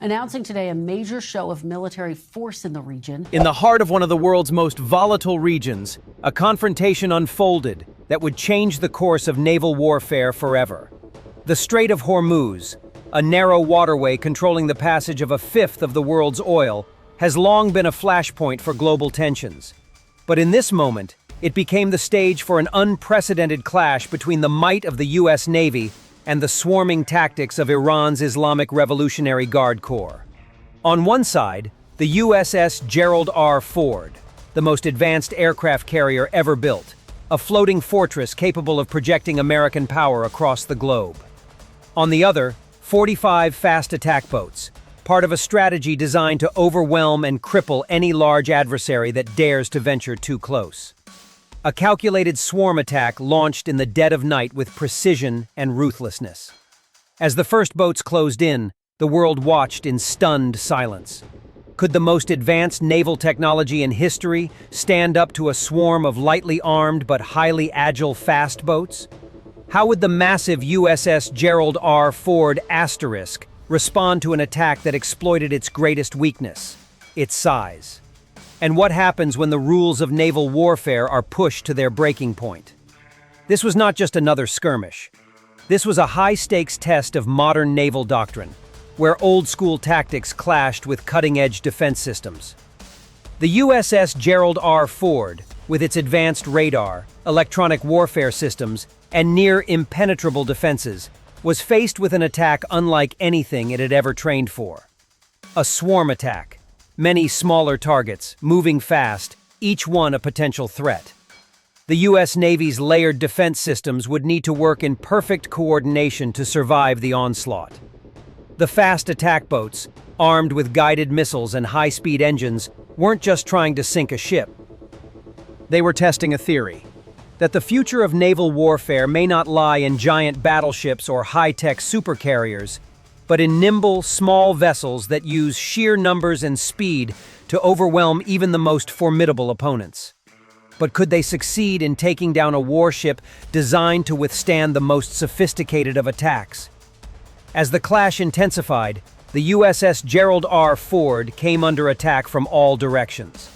announcing today a major show of military force in the region. In the heart of one of the world's most volatile regions, a confrontation unfolded that would change the course of naval warfare forever. The Strait of Hormuz, a narrow waterway controlling the passage of a fifth of the world's oil, has long been a flashpoint for global tensions. But in this moment, it became the stage for an unprecedented clash between the might of the U.S. Navy and the swarming tactics of Iran's Islamic Revolutionary Guard Corps. On one side, the USS Gerald R. Ford, the most advanced aircraft carrier ever built, a floating fortress capable of projecting American power across the globe. On the other, 45 fast attack boats, part of a strategy designed to overwhelm and cripple any large adversary that dares to venture too close. A calculated swarm attack launched in the dead of night with precision and ruthlessness. As the first boats closed in, the world watched in stunned silence. Could the most advanced naval technology in history stand up to a swarm of lightly armed but highly agile fast boats? How would the massive USS Gerald R. Ford Asterisk respond to an attack that exploited its greatest weakness, its size? And what happens when the rules of naval warfare are pushed to their breaking point? This was not just another skirmish. This was a high-stakes test of modern naval doctrine, where old-school tactics clashed with cutting-edge defense systems. The USS Gerald R. Ford, with its advanced radar, electronic warfare systems, and near-impenetrable defenses, was faced with an attack unlike anything it had ever trained for. A swarm attack. Many smaller targets, moving fast, each one a potential threat. The U.S. Navy's layered defense systems would need to work in perfect coordination to survive the onslaught. The fast attack boats, armed with guided missiles and high-speed engines, weren't just trying to sink a ship. They were testing a theory that the future of naval warfare may not lie in giant battleships or high-tech supercarriers, but in nimble, small vessels that use sheer numbers and speed to overwhelm even the most formidable opponents. But could they succeed in taking down a warship designed to withstand the most sophisticated of attacks? As the clash intensified, the USS Gerald R. Ford came under attack from all directions.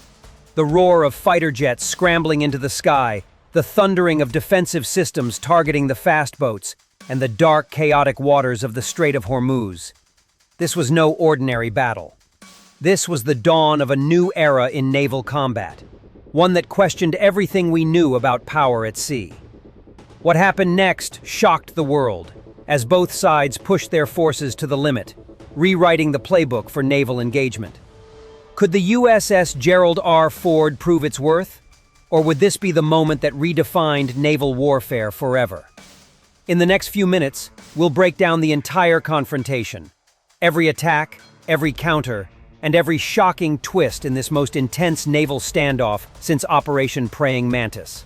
The roar of fighter jets scrambling into the sky, the thundering of defensive systems targeting the fast boats, and the dark, chaotic waters of the Strait of Hormuz. This was no ordinary battle. This was the dawn of a new era in naval combat, one that questioned everything we knew about power at sea. What happened next shocked the world, as both sides pushed their forces to the limit, rewriting the playbook for naval engagement. Could the USS Gerald R. Ford prove its worth? Or would this be the moment that redefined naval warfare forever? In the next few minutes, we'll break down the entire confrontation, every attack, every counter, and every shocking twist in this most intense naval standoff since Operation Praying Mantis.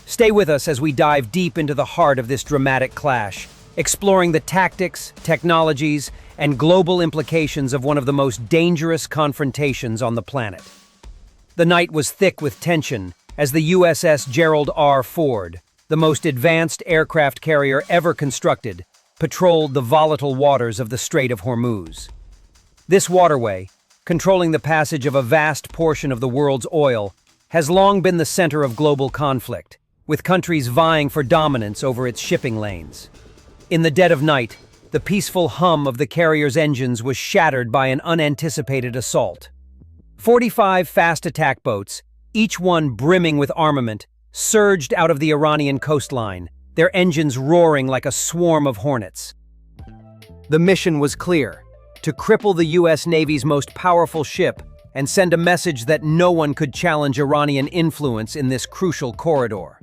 Stay with us as we dive deep into the heart of this dramatic clash, exploring the tactics, technologies, and global implications of one of the most dangerous confrontations on the planet. The night was thick with tension as the USS Gerald R. Ford, the most advanced aircraft carrier ever constructed, patrolled the volatile waters of the Strait of Hormuz. This waterway, controlling the passage of a vast portion of the world's oil, has long been the center of global conflict, with countries vying for dominance over its shipping lanes. In the dead of night, the peaceful hum of the carrier's engines was shattered by an unanticipated assault. 45 fast attack boats, each one brimming with armament, surged out of the Iranian coastline, their engines roaring like a swarm of hornets. The mission was clear: to cripple the U.S. Navy's most powerful ship and send a message that no one could challenge Iranian influence in this crucial corridor.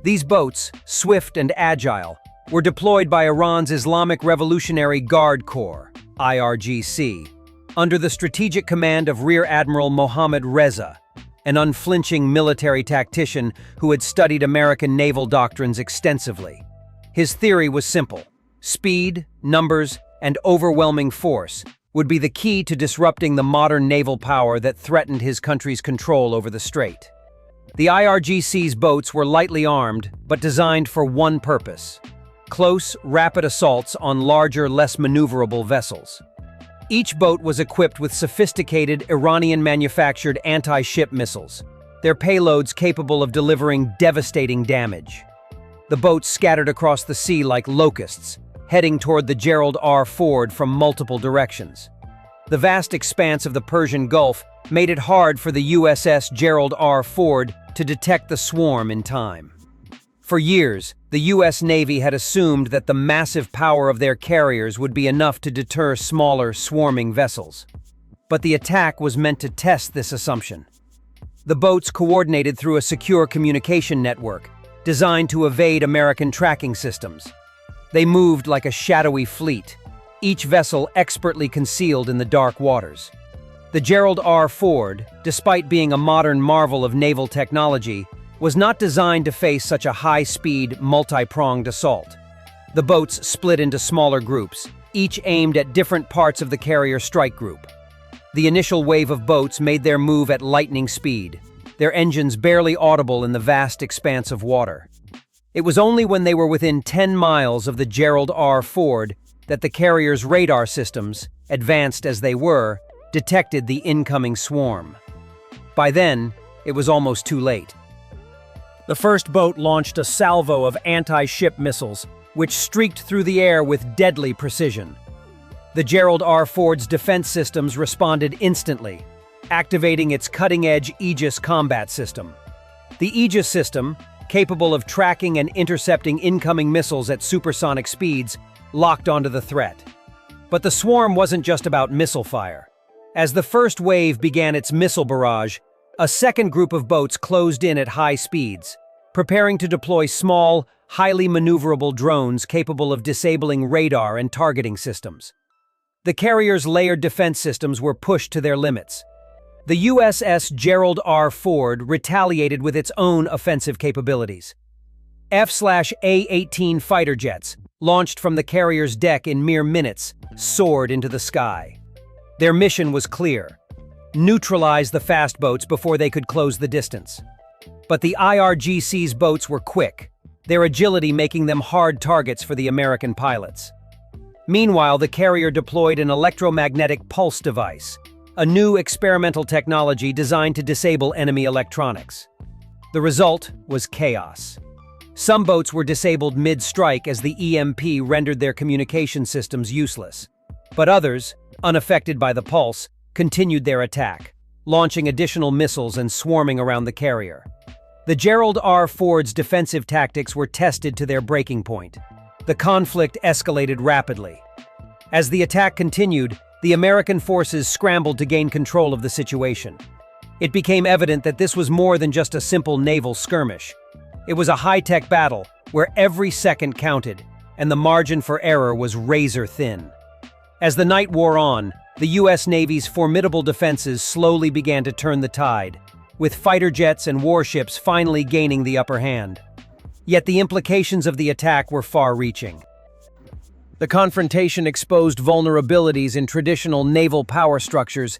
These boats, swift and agile, were deployed by Iran's Islamic Revolutionary Guard Corps, IRGC, under the strategic command of Rear Admiral Mohammad Reza, an unflinching military tactician who had studied American naval doctrines extensively. His theory was simple: speed, numbers, and overwhelming force would be the key to disrupting the modern naval power that threatened his country's control over the strait. The IRGC's boats were lightly armed, but designed for one purpose: close, rapid assaults on larger, less maneuverable vessels. Each boat was equipped with sophisticated Iranian-manufactured anti-ship missiles, their payloads capable of delivering devastating damage. The boats scattered across the sea like locusts, heading toward the Gerald R. Ford from multiple directions. The vast expanse of the Persian Gulf made it hard for the USS Gerald R. Ford to detect the swarm in time. For years, the U.S. Navy had assumed that the massive power of their carriers would be enough to deter smaller, swarming vessels. But the attack was meant to test this assumption. The boats coordinated through a secure communication network, designed to evade American tracking systems. They moved like a shadowy fleet, each vessel expertly concealed in the dark waters. The Gerald R. Ford, despite being a modern marvel of naval technology, was not designed to face such a high-speed, multi-pronged assault. The boats split into smaller groups, each aimed at different parts of the carrier strike group. The initial wave of boats made their move at lightning speed, their engines barely audible in the vast expanse of water. It was only when they were within 10 miles of the Gerald R. Ford that the carrier's radar systems, advanced as they were, detected the incoming swarm. By then, it was almost too late. The first boat launched a salvo of anti-ship missiles, which streaked through the air with deadly precision. The Gerald R. Ford's defense systems responded instantly, activating its cutting-edge Aegis combat system. The Aegis system, capable of tracking and intercepting incoming missiles at supersonic speeds, locked onto the threat. But the swarm wasn't just about missile fire. As the first wave began its missile barrage, a second group of boats closed in at high speeds, preparing to deploy small, highly maneuverable drones capable of disabling radar and targeting systems. The carrier's layered defense systems were pushed to their limits. The USS Gerald R. Ford retaliated with its own offensive capabilities. F/A-18 fighter jets, launched from the carrier's deck in mere minutes, soared into the sky. Their mission was clear: neutralize the fast boats before they could close the distance. But the IRGC's boats were quick, their agility making them hard targets for the American pilots. Meanwhile, the carrier deployed an electromagnetic pulse device, a new experimental technology designed to disable enemy electronics. The result was chaos. Some boats were disabled mid-strike as the EMP rendered their communication systems useless. But others, unaffected by the pulse, continued their attack, launching additional missiles and swarming around the carrier. The Gerald R. Ford's defensive tactics were tested to their breaking point. The conflict escalated rapidly. As the attack continued, the American forces scrambled to gain control of the situation. It became evident that this was more than just a simple naval skirmish. It was a high-tech battle where every second counted, and the margin for error was razor-thin. As the night wore on, the U.S. Navy's formidable defenses slowly began to turn the tide, with fighter jets and warships finally gaining the upper hand. Yet the implications of the attack were far-reaching. The confrontation exposed vulnerabilities in traditional naval power structures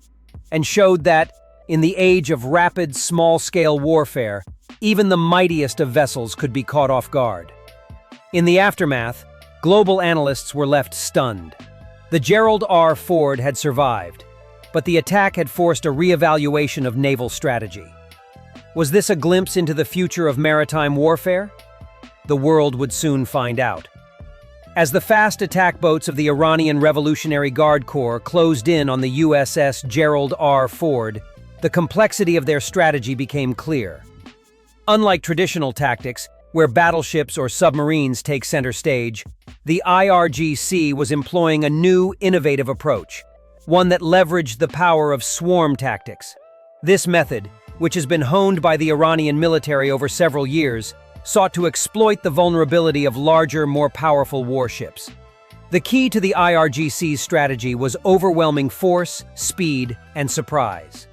and showed that, in the age of rapid, small-scale warfare, even the mightiest of vessels could be caught off guard. In the aftermath, global analysts were left stunned. The Gerald R. Ford had survived, but the attack had forced a reevaluation of naval strategy. Was this a glimpse into the future of maritime warfare? The world would soon find out. As the fast attack boats of the Iranian Revolutionary Guard Corps closed in on the USS Gerald R. Ford, the complexity of their strategy became clear. Unlike traditional tactics, where battleships or submarines take center stage, the IRGC was employing a new, innovative approach, one that leveraged the power of swarm tactics. This method, which has been honed by the Iranian military over several years, sought to exploit the vulnerability of larger, more powerful warships. The key to the IRGC's strategy was overwhelming force, speed, and surprise.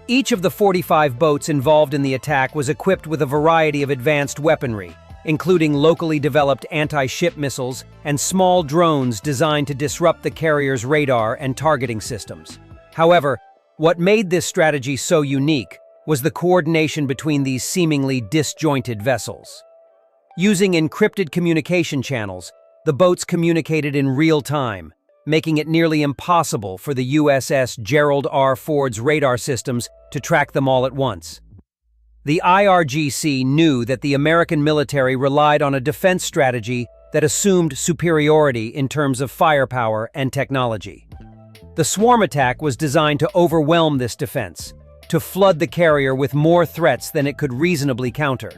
Each of the 45 boats involved in the attack was equipped with a variety of advanced weaponry, including locally developed anti-ship missiles and small drones designed to disrupt the carrier's radar and targeting systems. However, what made this strategy so unique was the coordination between these seemingly disjointed vessels. Using encrypted communication channels, the boats communicated in real time, making it nearly impossible for the USS Gerald R. Ford's radar systems to track them all at once. The IRGC knew that the American military relied on a defense strategy that assumed superiority in terms of firepower and technology. The swarm attack was designed to overwhelm this defense, to flood the carrier with more threats than it could reasonably counter.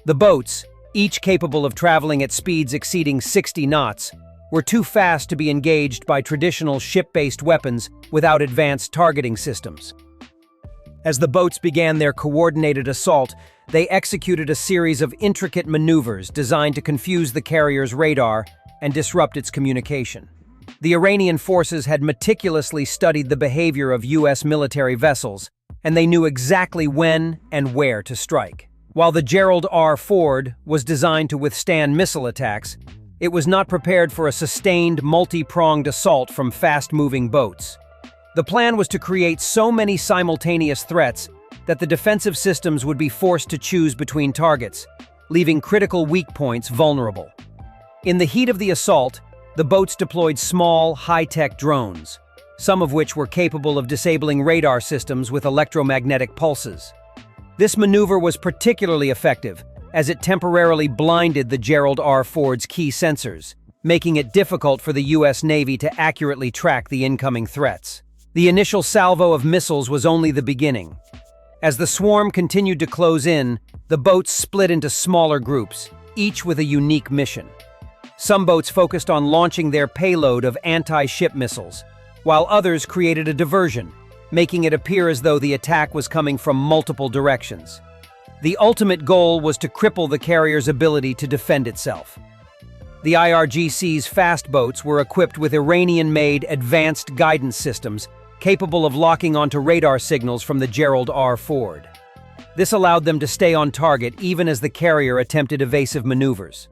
The boats, each capable of traveling at speeds exceeding 60 knots, were too fast to be engaged by traditional ship-based weapons without advanced targeting systems. As the boats began their coordinated assault, they executed a series of intricate maneuvers designed to confuse the carrier's radar and disrupt its communication. The Iranian forces had meticulously studied the behavior of U.S. military vessels, and they knew exactly when and where to strike. While the Gerald R. Ford was designed to withstand missile attacks, it was not prepared for a sustained, multi-pronged assault from fast-moving boats. The plan was to create so many simultaneous threats that the defensive systems would be forced to choose between targets, leaving critical weak points vulnerable. In the heat of the assault, the boats deployed small, high-tech drones, some of which were capable of disabling radar systems with electromagnetic pulses. This maneuver was particularly effective, as it temporarily blinded the Gerald R. Ford's key sensors, making it difficult for the U.S. Navy to accurately track the incoming threats. The initial salvo of missiles was only the beginning. As the swarm continued to close in, the boats split into smaller groups, each with a unique mission. Some boats focused on launching their payload of anti-ship missiles, while others created a diversion, making it appear as though the attack was coming from multiple directions. The ultimate goal was to cripple the carrier's ability to defend itself. The IRGC's fast boats were equipped with Iranian-made advanced guidance systems capable of locking onto radar signals from the Gerald R. Ford. This allowed them to stay on target even as the carrier attempted evasive maneuvers.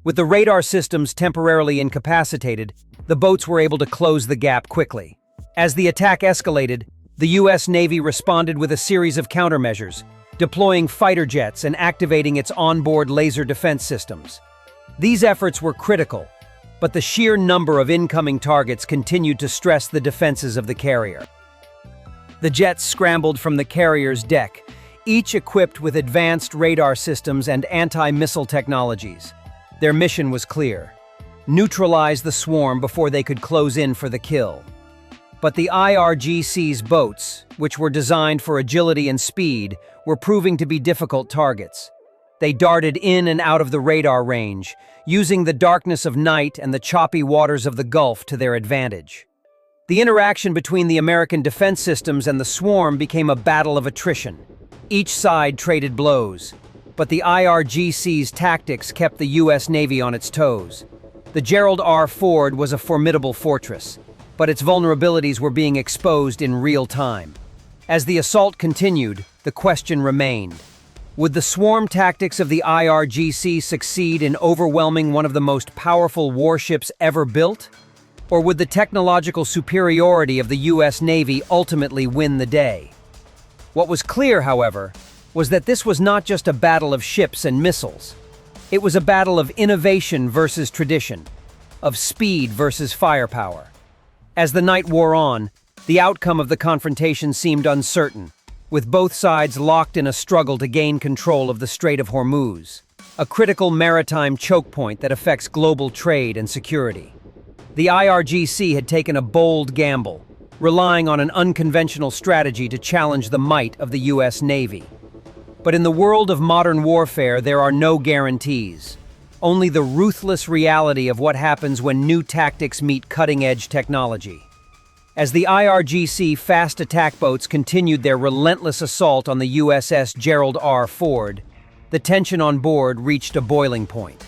With the radar systems temporarily incapacitated, the boats were able to close the gap quickly. As the attack escalated, the U.S. Navy responded with a series of countermeasures, deploying fighter jets and activating its onboard laser defense systems. These efforts were critical, but the sheer number of incoming targets continued to stress the defenses of the carrier. The jets scrambled from the carrier's deck, each equipped with advanced radar systems and anti-missile technologies. Their mission was clear: neutralize the swarm before they could close in for the kill. But the IRGC's boats, which were designed for agility and speed, were proving to be difficult targets. They darted in and out of the radar range, using the darkness of night and the choppy waters of the Gulf to their advantage. The interaction between the American defense systems and the swarm became a battle of attrition. Each side traded blows, but the IRGC's tactics kept the U.S. Navy on its toes. The Gerald R. Ford was a formidable fortress, but its vulnerabilities were being exposed in real time. As the assault continued, the question remained: would the swarm tactics of the IRGC succeed in overwhelming one of the most powerful warships ever built? Or would the technological superiority of the U.S. Navy ultimately win the day? What was clear, however, was that this was not just a battle of ships and missiles. It was a battle of innovation versus tradition, of speed versus firepower. As the night wore on, the outcome of the confrontation seemed uncertain, with both sides locked in a struggle to gain control of the Strait of Hormuz, a critical maritime choke point that affects global trade and security. The IRGC had taken a bold gamble, relying on an unconventional strategy to challenge the might of the U.S. Navy. But in the world of modern warfare, there are no guarantees, only the ruthless reality of what happens when new tactics meet cutting-edge technology. As the IRGC fast attack boats continued their relentless assault on the USS Gerald R. Ford, the tension on board reached a boiling point.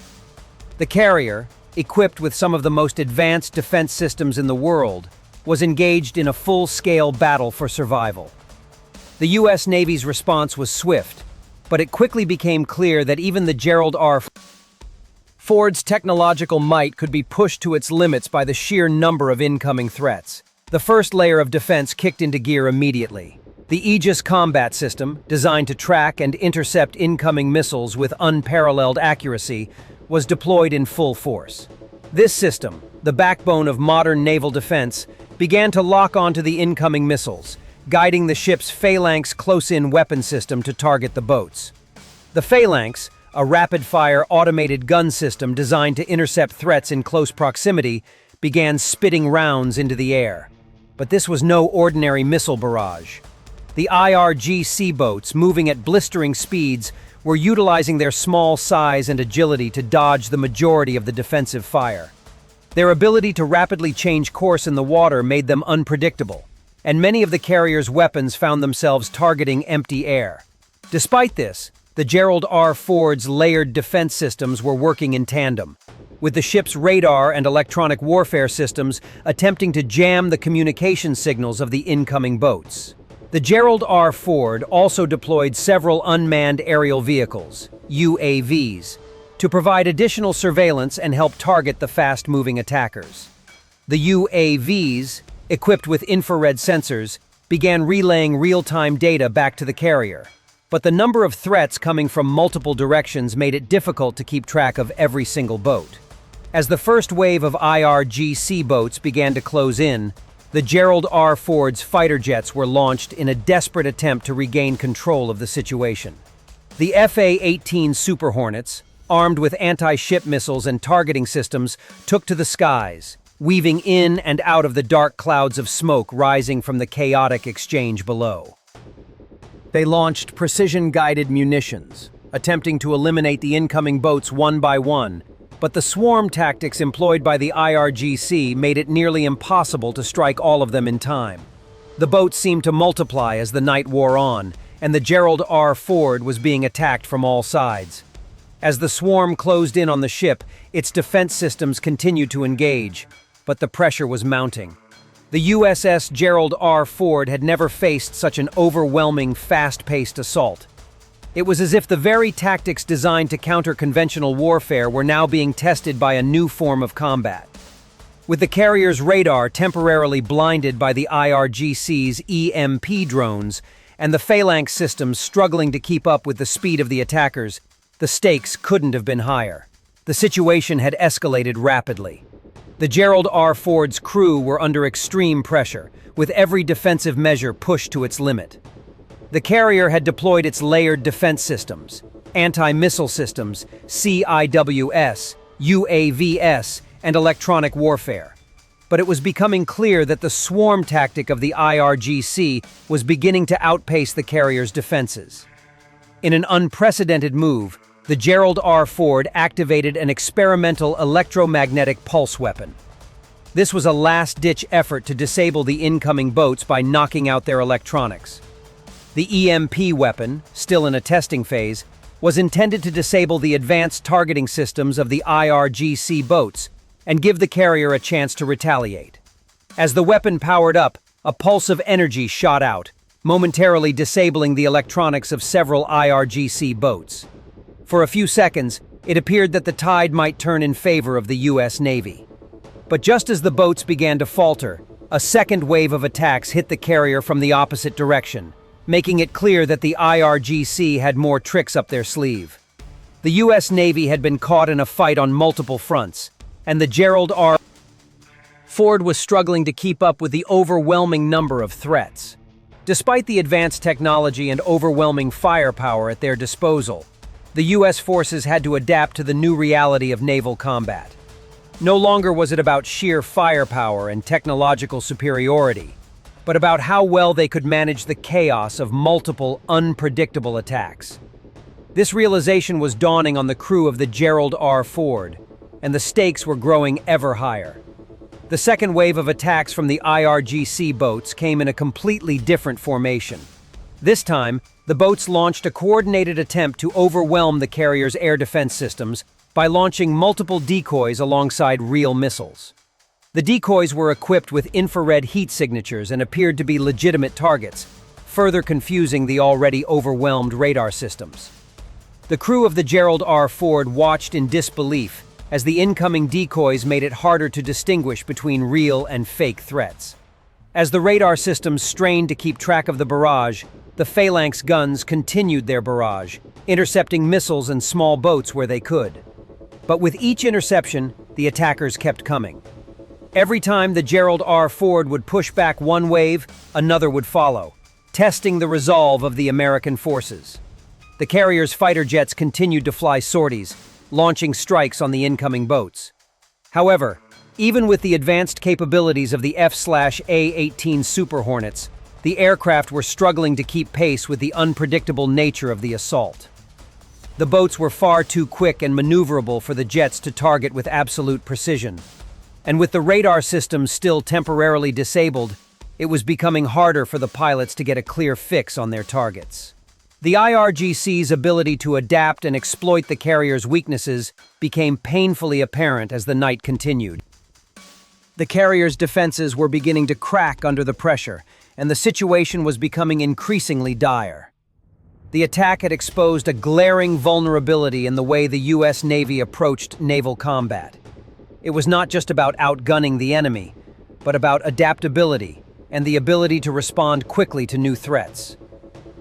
The carrier, equipped with some of the most advanced defense systems in the world, was engaged in a full-scale battle for survival. The U.S. Navy's response was swift, but it quickly became clear that even the Gerald R. Ford's technological might could be pushed to its limits by the sheer number of incoming threats. The first layer of defense kicked into gear immediately. The Aegis combat system, designed to track and intercept incoming missiles with unparalleled accuracy, was deployed in full force. This system, the backbone of modern naval defense, began to lock onto the incoming missiles, guiding the ship's phalanx close-in weapon system to target the boats. The phalanx, a rapid-fire automated gun system designed to intercept threats in close proximity, began spitting rounds into the air. But this was no ordinary missile barrage. The IRGC boats, moving at blistering speeds, were utilizing their small size and agility to dodge the majority of the defensive fire. Their ability to rapidly change course in the water made them unpredictable, and many of the carrier's weapons found themselves targeting empty air. Despite this, the Gerald R. Ford's layered defense systems were working in tandem, with the ship's radar and electronic warfare systems attempting to jam the communication signals of the incoming boats. The Gerald R. Ford also deployed several unmanned aerial vehicles, UAVs, to provide additional surveillance and help target the fast-moving attackers. The UAVs, equipped with infrared sensors, began relaying real-time data back to the carrier. But the number of threats coming from multiple directions made it difficult to keep track of every single boat. As the first wave of IRGC boats began to close in, the Gerald R. Ford's fighter jets were launched in a desperate attempt to regain control of the situation. The FA-18 Super Hornets, armed with anti-ship missiles and targeting systems, took to the skies, weaving in and out of the dark clouds of smoke rising from the chaotic exchange below. They launched precision-guided munitions, attempting to eliminate the incoming boats one by one, but the swarm tactics employed by the IRGC made it nearly impossible to strike all of them in time. The boats seemed to multiply as the night wore on, and the Gerald R. Ford was being attacked from all sides. As the swarm closed in on the ship, its defense systems continued to engage, but the pressure was mounting. The USS Gerald R. Ford had never faced such an overwhelming, fast-paced assault. It was as if the very tactics designed to counter conventional warfare were now being tested by a new form of combat. With the carrier's radar temporarily blinded by the IRGC's EMP drones, and the phalanx systems struggling to keep up with the speed of the attackers, the stakes couldn't have been higher. The situation had escalated rapidly. The Gerald R. Ford's crew were under extreme pressure, with every defensive measure pushed to its limit. The carrier had deployed its layered defense systems, anti-missile systems, CIWS, UAVs, and electronic warfare. But it was becoming clear that the swarm tactic of the IRGC was beginning to outpace the carrier's defenses. In an unprecedented move, the Gerald R. Ford activated an experimental electromagnetic pulse weapon. This was a last-ditch effort to disable the incoming boats by knocking out their electronics. The EMP weapon, still in a testing phase, was intended to disable the advanced targeting systems of the IRGC boats and give the carrier a chance to retaliate. As the weapon powered up, a pulse of energy shot out, momentarily disabling the electronics of several IRGC boats. For a few seconds, it appeared that the tide might turn in favor of the U.S. Navy. But just as the boats began to falter, a second wave of attacks hit the carrier from the opposite direction, making it clear that the IRGC had more tricks up their sleeve. The U.S. Navy had been caught in a fight on multiple fronts, and the Gerald R. Ford was struggling to keep up with the overwhelming number of threats. Despite the advanced technology and overwhelming firepower at their disposal, the U.S. forces had to adapt to the new reality of naval combat. No longer was it about sheer firepower and technological superiority, but about how well they could manage the chaos of multiple, unpredictable attacks. This realization was dawning on the crew of the Gerald R. Ford, and the stakes were growing ever higher. The second wave of attacks from the IRGC boats came in a completely different formation. This time, the boats launched a coordinated attempt to overwhelm the carrier's air defense systems by launching multiple decoys alongside real missiles. The decoys were equipped with infrared heat signatures and appeared to be legitimate targets, further confusing the already overwhelmed radar systems. The crew of the Gerald R. Ford watched in disbelief as the incoming decoys made it harder to distinguish between real and fake threats. As the radar systems strained to keep track of the barrage, the phalanx guns continued their barrage, intercepting missiles and small boats where they could. But with each interception, the attackers kept coming. Every time the Gerald R. Ford would push back one wave, another would follow, testing the resolve of the American forces. The carrier's fighter jets continued to fly sorties, launching strikes on the incoming boats. However, even with the advanced capabilities of the F/A-18 Super Hornets, the aircraft were struggling to keep pace with the unpredictable nature of the assault. The boats were far too quick and maneuverable for the jets to target with absolute precision. And with the radar systems still temporarily disabled, it was becoming harder for the pilots to get a clear fix on their targets. The IRGC's ability to adapt and exploit the carrier's weaknesses became painfully apparent as the night continued. The carrier's defenses were beginning to crack under the pressure, and the situation was becoming increasingly dire. The attack had exposed a glaring vulnerability in the way the U.S. Navy approached naval combat. It was not just about outgunning the enemy, but about adaptability and the ability to respond quickly to new threats.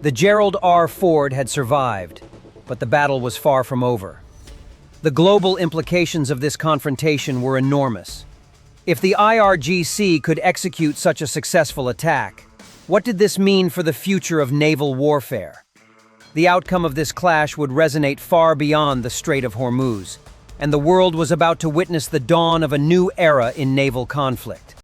The Gerald R. Ford had survived, but the battle was far from over. The global implications of this confrontation were enormous. If the IRGC could execute such a successful attack, what did this mean for the future of naval warfare? The outcome of this clash would resonate far beyond the Strait of Hormuz, and the world was about to witness the dawn of a new era in naval conflict.